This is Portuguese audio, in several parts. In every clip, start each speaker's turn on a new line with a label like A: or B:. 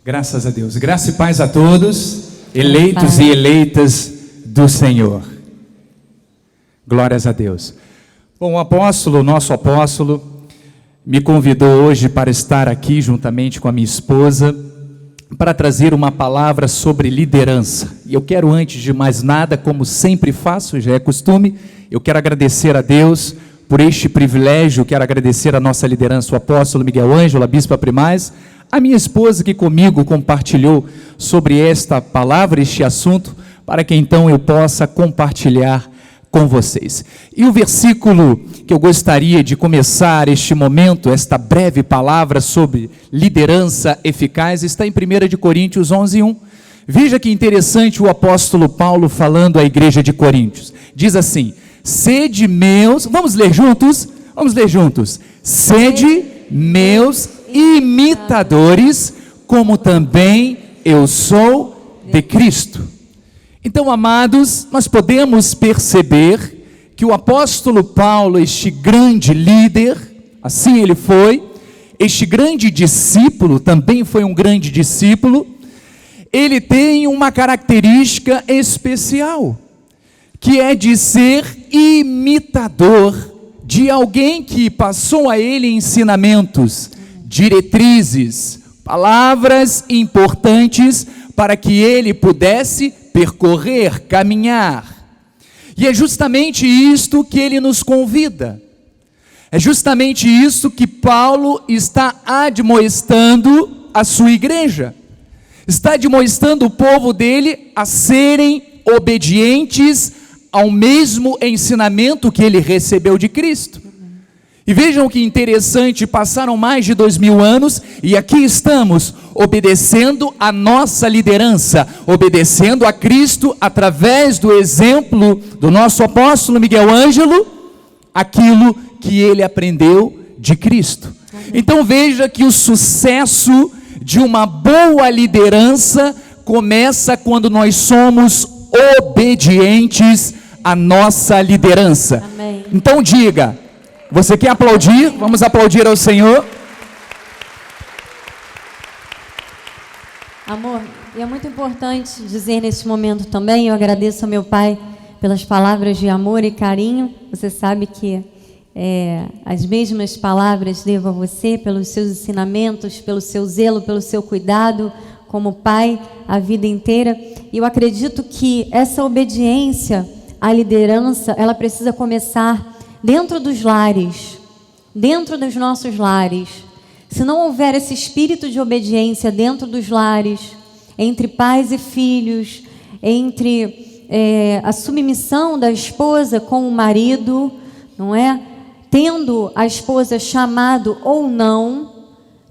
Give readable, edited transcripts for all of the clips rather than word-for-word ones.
A: Graças a Deus. Graça e paz a todos, eleitos e eleitas do Senhor. Glórias a Deus. Bom, o nosso apóstolo, me convidou hoje para estar aqui juntamente com a minha esposa, para trazer uma palavra sobre liderança. E eu quero, antes de mais nada, como sempre faço, já é costume, eu quero agradecer a Deus por este privilégio, quero agradecer a nossa liderança, o apóstolo Miguel Ângelo, a bispa Primaz, a minha esposa que comigo compartilhou sobre esta palavra, este assunto, para que então eu possa compartilhar com vocês. E o versículo que eu gostaria de começar este momento, esta breve palavra sobre liderança eficaz, está em 1 Coríntios 11:1. Veja que interessante o apóstolo Paulo falando à igreja de Coríntios. Diz assim: sede meus, vamos ler juntos? Vamos ler juntos. Sede meus imitadores, como também eu sou de Cristo. Então, amados, nós podemos perceber que o apóstolo Paulo, este grande líder, assim ele foi, este grande discípulo, também foi um grande discípulo, ele tem uma característica especial, que é de ser imitador de alguém que passou a ele ensinamentos, diretrizes, palavras importantes para que ele pudesse percorrer, caminhar. E é justamente isto que ele nos convida. É justamente isso que Paulo está admoestando a sua igreja. Está admoestando o povo dele a serem obedientes ao mesmo ensinamento que ele recebeu de Cristo. E vejam que interessante, passaram mais de 2000 anos e aqui estamos obedecendo a nossa liderança, obedecendo a Cristo através do exemplo do nosso apóstolo Miguel Ângelo, aquilo que ele aprendeu de Cristo. Então veja que o sucesso de uma boa liderança começa quando nós somos obedientes à nossa liderança.
B: Amém.
A: Então diga: você quer aplaudir? Vamos aplaudir ao Senhor.
B: Amor, e é muito importante dizer neste momento também, eu agradeço ao meu pai pelas palavras de amor e carinho. Você sabe que as mesmas palavras devo a você pelos seus ensinamentos, pelo seu zelo, pelo seu cuidado como pai a vida inteira. E eu acredito que essa obediência à liderança, ela precisa começar dentro dos lares, dentro dos nossos lares. Se não houver esse espírito de obediência dentro dos lares, entre pais e filhos, entre a submissão da esposa com o marido, não é? Tendo a esposa chamado ou não,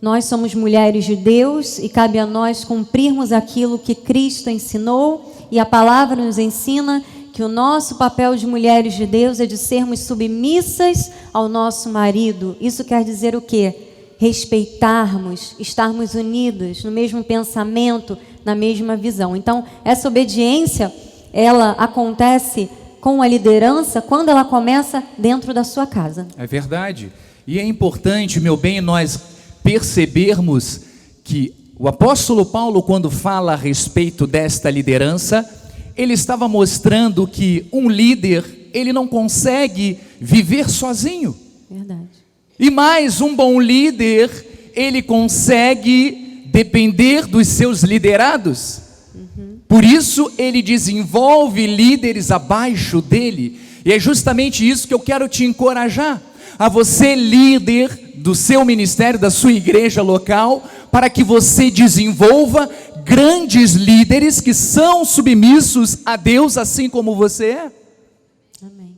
B: nós somos mulheres de Deus e cabe a nós cumprirmos aquilo que Cristo ensinou e a palavra nos ensina, que o nosso papel de mulheres de Deus é de sermos submissas ao nosso marido. Isso quer dizer o quê? Respeitarmos, estarmos unidos no mesmo pensamento, na mesma visão. Então, essa obediência, ela acontece com a liderança quando ela começa dentro da sua casa.
A: É verdade. E é importante, meu bem, nós percebermos que o apóstolo Paulo, quando fala a respeito desta liderança, ele estava mostrando que um líder, ele não consegue viver sozinho.
B: Verdade.
A: E mais, um bom líder, ele consegue depender dos seus liderados. Por isso, ele desenvolve líderes abaixo dele. E é justamente isso que eu quero te encorajar. A você, líder do seu ministério, da sua igreja local, para que você desenvolva grandes líderes que são submissos a Deus, assim como você é.
B: Amém.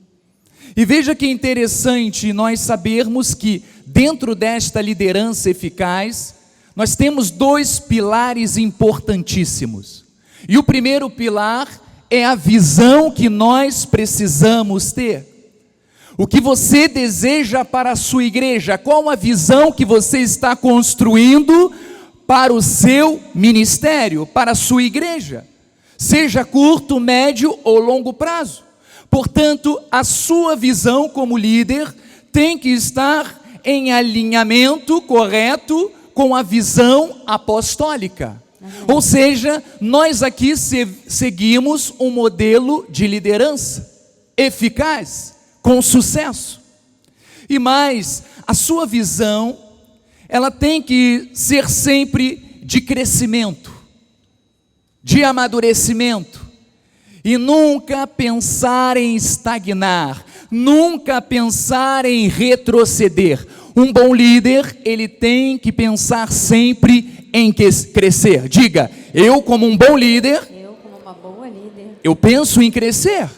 A: E veja que interessante nós sabermos que dentro desta liderança eficaz, nós temos dois pilares importantíssimos. E o primeiro pilar é a visão que nós precisamos ter. O que você deseja para a sua igreja? Qual a visão que você está construindo para o seu ministério, para a sua igreja? Seja curto, médio ou longo prazo. Portanto, a sua visão como líder tem que estar em alinhamento correto com a visão apostólica. Ou seja, nós aqui seguimos um modelo de liderança eficaz, com sucesso. E mais, a sua visão, ela tem que ser sempre de crescimento, de amadurecimento, e nunca pensar em estagnar, nunca pensar em retroceder. Um bom líder, ele tem que pensar sempre em crescer. Diga, eu como um bom líder, eu penso em crescer,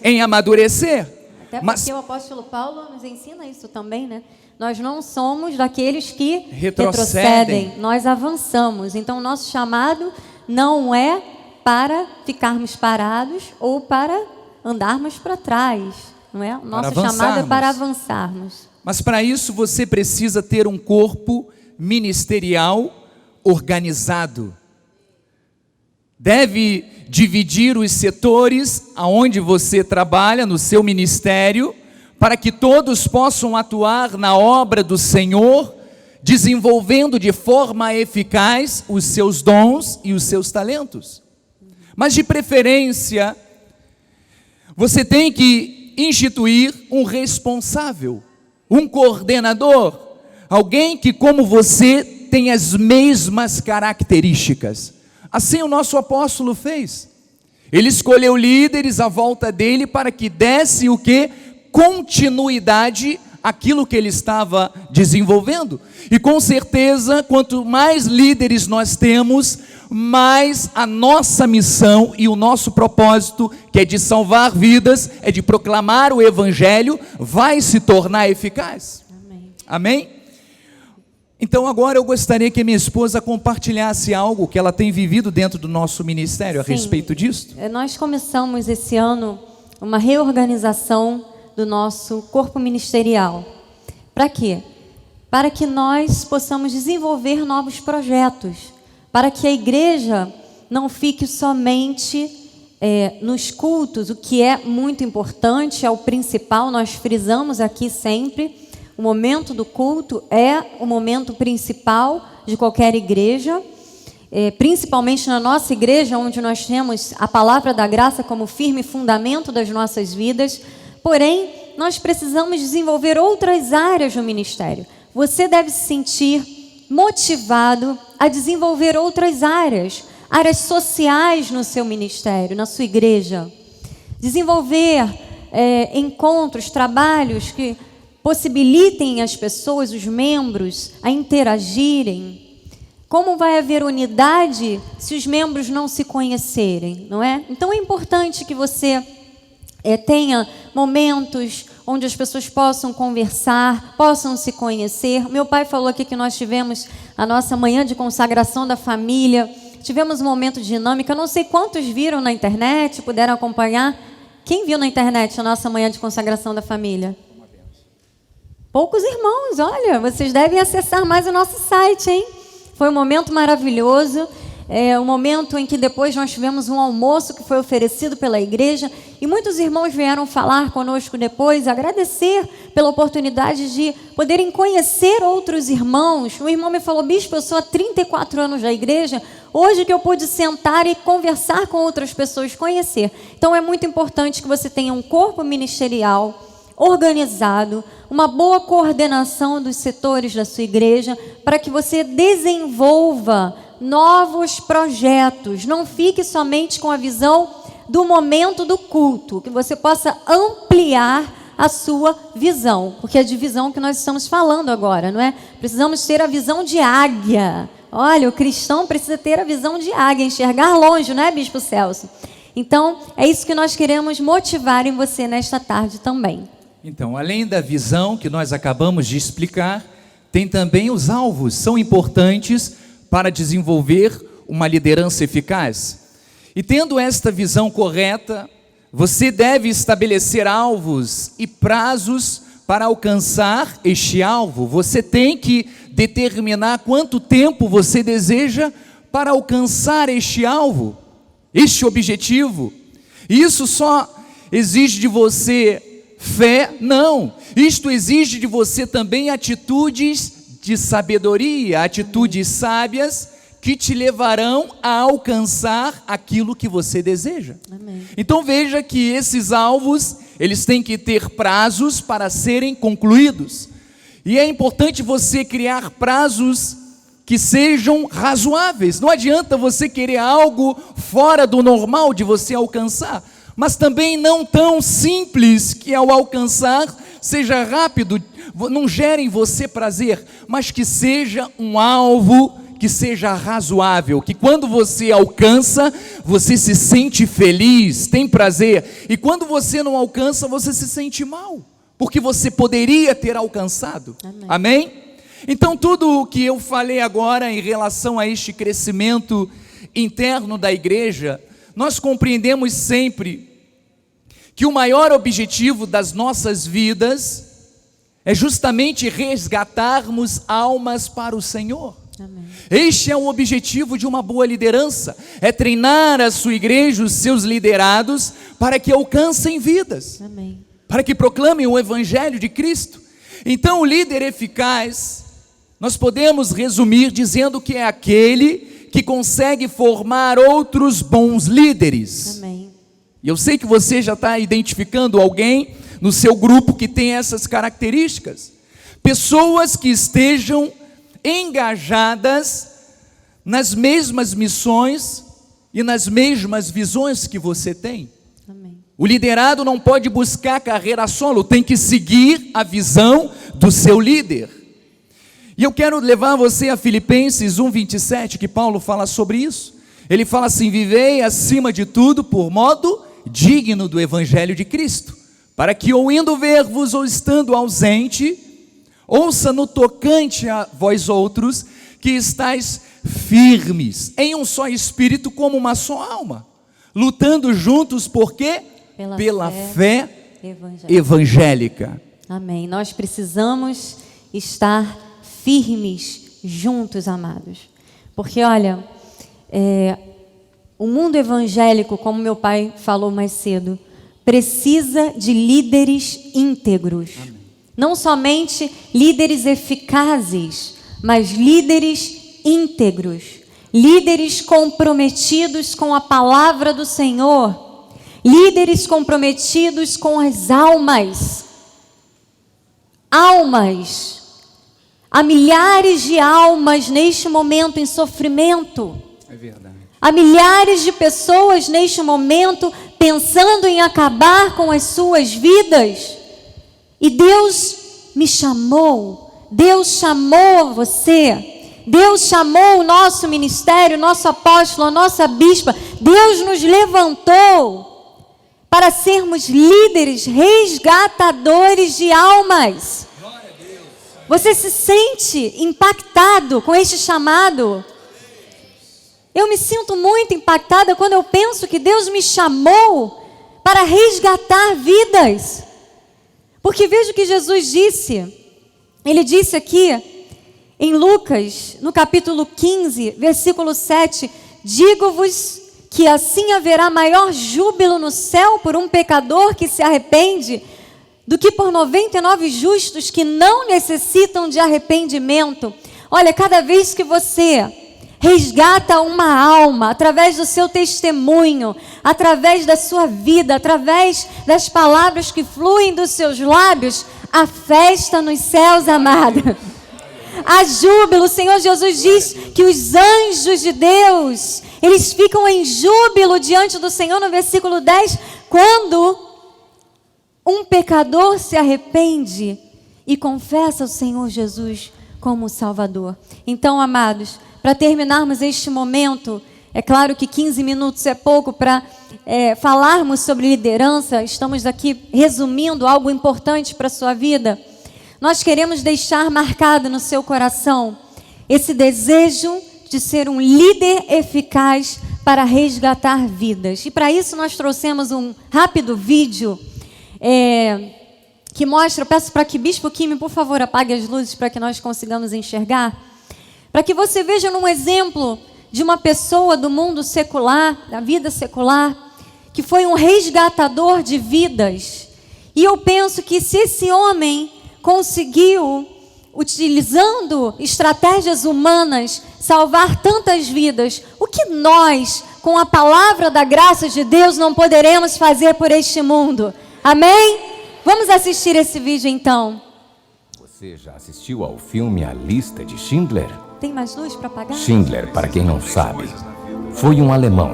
A: em amadurecer.
B: Até porque o apóstolo Paulo nos ensina isso também, né? Nós não somos daqueles que retrocedem, nós avançamos. Então, o nosso chamado não é para ficarmos parados ou para andarmos para trás, não é? O nosso chamado é para avançarmos.
A: Mas para isso você precisa ter um corpo ministerial organizado. Deve dividir os setores aonde você trabalha no seu ministério, para que todos possam atuar na obra do Senhor, desenvolvendo de forma eficaz os seus dons e os seus talentos. Mas de preferência, você tem que instituir um responsável, um coordenador, alguém que, como você, tem as mesmas características. Assim o nosso apóstolo fez. Ele escolheu líderes à volta dele para que desse o quê? Continuidade àquilo que ele estava desenvolvendo. E com certeza, quanto mais líderes nós temos, mais a nossa missão e o nosso propósito, que é de salvar vidas, é de proclamar o evangelho, vai se tornar eficaz.
B: Amém.
A: Amém? Então agora eu gostaria que minha esposa compartilhasse algo que ela tem vivido dentro do nosso ministério a respeito disso.
B: Nós começamos esse ano uma reorganização do nosso corpo ministerial. Para quê? Para que nós possamos desenvolver novos projetos, para que a igreja não fique somente nos cultos, o que é muito importante, é o principal, nós frisamos aqui sempre. O momento do culto é o momento principal de qualquer igreja, principalmente na nossa igreja, onde nós temos a palavra da graça como firme fundamento das nossas vidas. Porém, nós precisamos desenvolver outras áreas no ministério. Você deve se sentir motivado a desenvolver outras áreas sociais no seu ministério, na sua igreja. Desenvolver encontros, trabalhos que possibilitem as pessoas, os membros, a interagirem. Como vai haver unidade se os membros não se conhecerem, não é? Então é importante que você tenha momentos onde as pessoas possam conversar, possam se conhecer. Meu pai falou aqui que nós tivemos a nossa manhã de consagração da família, tivemos um momento dinâmico. Eu não sei quantos viram na internet, puderam acompanhar. Quem viu na internet a nossa manhã de consagração da família? Poucos irmãos, olha, vocês devem acessar mais o nosso site, hein? Foi um momento maravilhoso, um momento em que depois nós tivemos um almoço que foi oferecido pela igreja e muitos irmãos vieram falar conosco depois, agradecer pela oportunidade de poderem conhecer outros irmãos. Um irmão me falou: bispo, eu sou há 34 anos da igreja, hoje que eu pude sentar e conversar com outras pessoas, conhecer. Então é muito importante que você tenha um corpo ministerial organizado, uma boa coordenação dos setores da sua igreja, para que você desenvolva novos projetos. Não fique somente com a visão do momento do culto, que você possa ampliar a sua visão, porque é de visão que nós estamos falando agora, não é? Precisamos ter a visão de águia. Olha, o cristão precisa ter a visão de águia, enxergar longe, não é, Bispo Celso? Então, é isso que nós queremos motivar em você nesta tarde também.
A: Então, além da visão que nós acabamos de explicar, tem também os alvos, são importantes para desenvolver uma liderança eficaz. E tendo esta visão correta, você deve estabelecer alvos e prazos para alcançar este alvo. Você tem que determinar quanto tempo você deseja para alcançar este alvo, este objetivo. Isso só exige de você fé? Não. Isto exige de você também atitudes de sabedoria, atitudes sábias que te levarão a alcançar aquilo que você deseja.
B: Amém.
A: Então veja que esses alvos, eles têm que ter prazos para serem concluídos. E é importante você criar prazos que sejam razoáveis. Não adianta você querer algo fora do normal de você alcançar, mas também não tão simples que ao alcançar seja rápido, não gere em você prazer, mas que seja um alvo que seja razoável, que quando você alcança, você se sente feliz, tem prazer, e quando você não alcança, você se sente mal, porque você poderia ter alcançado.
B: Amém?
A: Amém? Então tudo o que eu falei agora em relação a este crescimento interno da igreja, nós compreendemos sempre que o maior objetivo das nossas vidas é justamente resgatarmos almas para o Senhor.
B: Amém.
A: Este é o objetivo de uma boa liderança, é treinar a sua igreja, os seus liderados, para que alcancem vidas,
B: Amém.
A: para que proclamem o Evangelho de Cristo. Então o líder eficaz, nós podemos resumir dizendo que é aquele que consegue formar outros bons líderes.
B: Amém.
A: E eu sei que você já está identificando alguém no seu grupo que tem essas características. Pessoas que estejam engajadas nas mesmas missões e nas mesmas visões que você tem.
B: Amém.
A: O liderado não pode buscar carreira solo, tem que seguir a visão do seu líder. E eu quero levar você a Filipenses 1:27, que Paulo fala sobre isso. Ele fala assim: vivei acima de tudo por modo digno do Evangelho de Cristo, para que ou indo ver-vos ou estando ausente, ouça no tocante a vós outros, que estáis firmes, em um só espírito, como uma só alma, lutando juntos, por quê? Pela fé evangélica.
B: Amém. Nós precisamos estar firmes juntos, amados. Porque, olha, o mundo evangélico, como meu pai falou mais cedo, precisa de líderes íntegros. Amém. Não somente líderes eficazes, mas líderes íntegros, líderes comprometidos com a palavra do Senhor, líderes comprometidos com as almas. Almas, há milhares de almas neste momento em sofrimento.
A: É verdade.
B: Há milhares de pessoas neste momento pensando em acabar com as suas vidas. E Deus me chamou, Deus chamou você, Deus chamou o nosso ministério, o nosso apóstolo, a nossa bispa. Deus nos levantou para sermos líderes, resgatadores de almas. Você se sente impactado com este chamado? Eu me sinto muito impactada quando eu penso que Deus me chamou para resgatar vidas. Porque veja o que Jesus disse. Ele disse aqui em Lucas, no capítulo 15, versículo 7: digo-vos que assim haverá maior júbilo no céu por um pecador que se arrepende, do que por 99 justos que não necessitam de arrependimento. Olha, cada vez que você resgata uma alma, através do seu testemunho, através da sua vida, através das palavras que fluem dos seus lábios, há festa nos céus, amada. Há júbilo. O Senhor Jesus diz que os anjos de Deus, eles ficam em júbilo diante do Senhor, no versículo 10, quando um pecador se arrepende e confessa o Senhor Jesus como Salvador. Então, amados, para terminarmos este momento, é claro que 15 minutos é pouco para falarmos sobre liderança. Estamos aqui resumindo algo importante para a sua vida. Nós queremos deixar marcado no seu coração esse desejo de ser um líder eficaz para resgatar vidas. E para isso nós trouxemos um rápido vídeo que mostra, peço para que Bispo Kimi, por favor, apague as luzes para que nós consigamos enxergar. Para que você veja num exemplo de uma pessoa do mundo secular, da vida secular, que foi um resgatador de vidas. E eu penso que se esse homem conseguiu, utilizando estratégias humanas, salvar tantas vidas, o que nós, com a palavra da graça de Deus, não poderemos fazer por este mundo? Amém? Vamos assistir esse vídeo então.
C: Você já assistiu ao filme A Lista de Schindler?
B: Tem mais luz para apagar?
C: Schindler, para quem não sabe, foi um alemão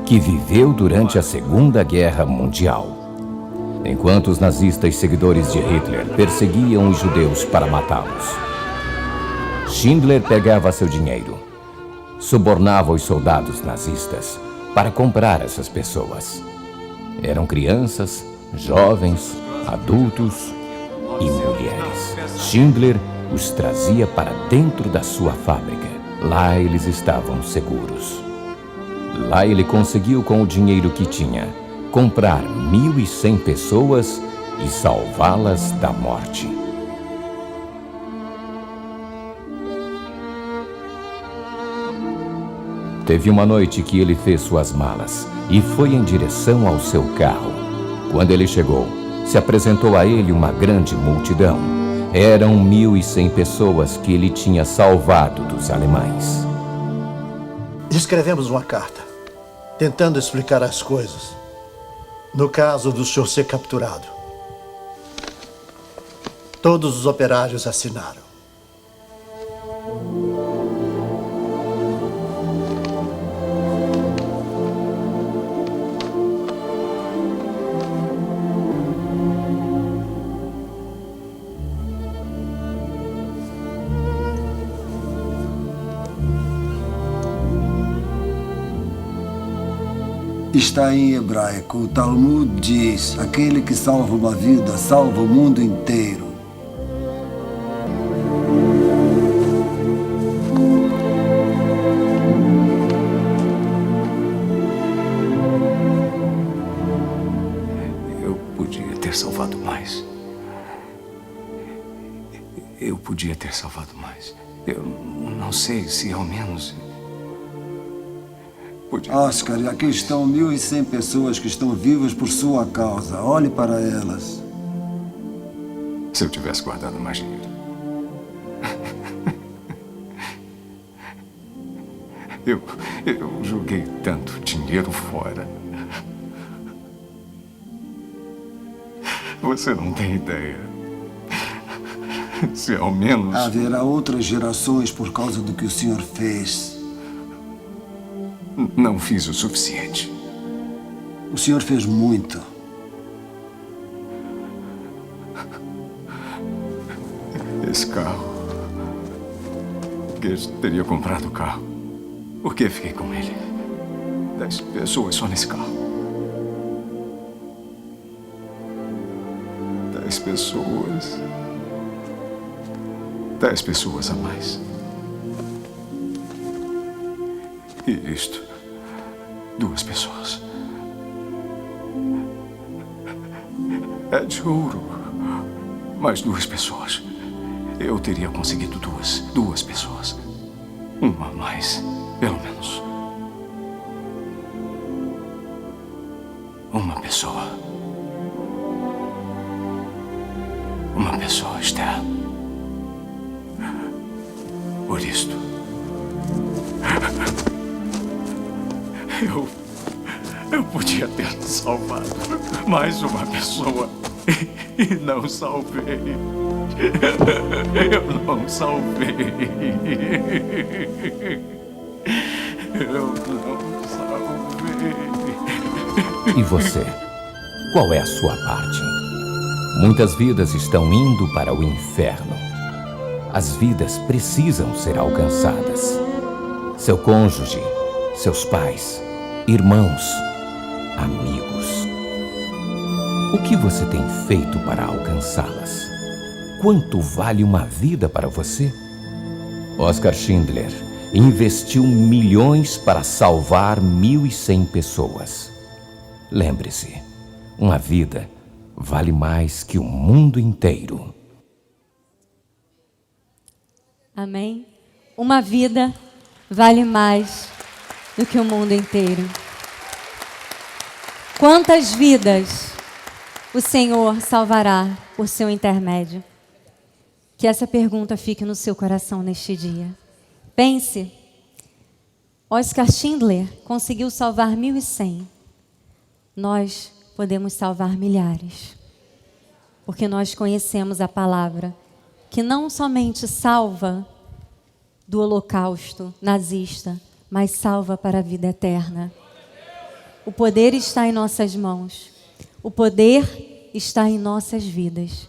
C: que viveu durante a Segunda Guerra Mundial. Enquanto os nazistas seguidores de Hitler perseguiam os judeus para matá-los, Schindler pegava seu dinheiro, subornava os soldados nazistas para comprar essas pessoas. Eram crianças, jovens, adultos e mulheres. Schindler os trazia para dentro da sua fábrica. Lá eles estavam seguros. Lá ele conseguiu, com o dinheiro que tinha, comprar 1.100 pessoas e salvá-las da morte. Teve uma noite que ele fez suas malas e foi em direção ao seu carro. Quando ele chegou, se apresentou a ele uma grande multidão. Eram 1.100 pessoas que ele tinha salvado dos alemães.
D: Escrevemos uma carta, tentando explicar as coisas, no caso do senhor ser capturado. Todos os operários assinaram.
E: Está em hebraico. O Talmud diz: aquele que salva uma vida, salva o mundo inteiro.
F: Eu podia ter salvado mais. Eu podia ter salvado mais. Eu não sei se ao menos...
E: Oscar, e aqui estão 1.100 pessoas que estão vivas por sua causa. Olhe para elas.
F: Se eu tivesse guardado mais dinheiro. Eu joguei tanto dinheiro fora. Você não tem ideia. Se ao menos...
E: Haverá outras gerações por causa do que o senhor fez.
F: Não fiz o suficiente.
E: O senhor fez muito.
F: Esse carro... Eu teria comprado o carro. Por que fiquei com ele? 10 pessoas só nesse carro. 10 pessoas... 10 pessoas a mais. E isto, 2 pessoas. É de ouro. Mais 2 pessoas. Eu teria conseguido 2 pessoas. Uma a mais, pelo menos. Uma pessoa. Uma pessoa, Esther. Por isto. Eu podia ter salvado mais uma pessoa e não salvei. Eu não salvei. Eu não salvei.
C: E você? Qual é a sua parte? Muitas vidas estão indo para o inferno. As vidas precisam ser alcançadas. Seu cônjuge, seus pais, irmãos, amigos. O que você tem feito para alcançá-las? Quanto vale uma vida para você? Oscar Schindler investiu milhões para salvar 1.100 pessoas. Lembre-se, uma vida vale mais que o mundo inteiro.
B: Amém? Uma vida vale mais do que o mundo inteiro. Quantas vidas o Senhor salvará por seu intermédio? Que essa pergunta fique no seu coração neste dia. Pense Oscar Schindler conseguiu salvar 1.100. Nós podemos salvar milhares, porque nós conhecemos a palavra, que não somente salva do holocausto nazista, mas salva para a vida eterna. O poder está em nossas mãos. O poder está em nossas vidas.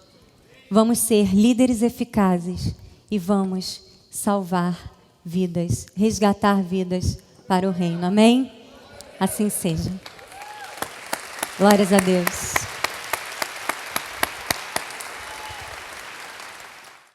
B: Vamos ser líderes eficazes e vamos salvar vidas, resgatar vidas para o reino. Amém? Assim seja. Glórias a Deus.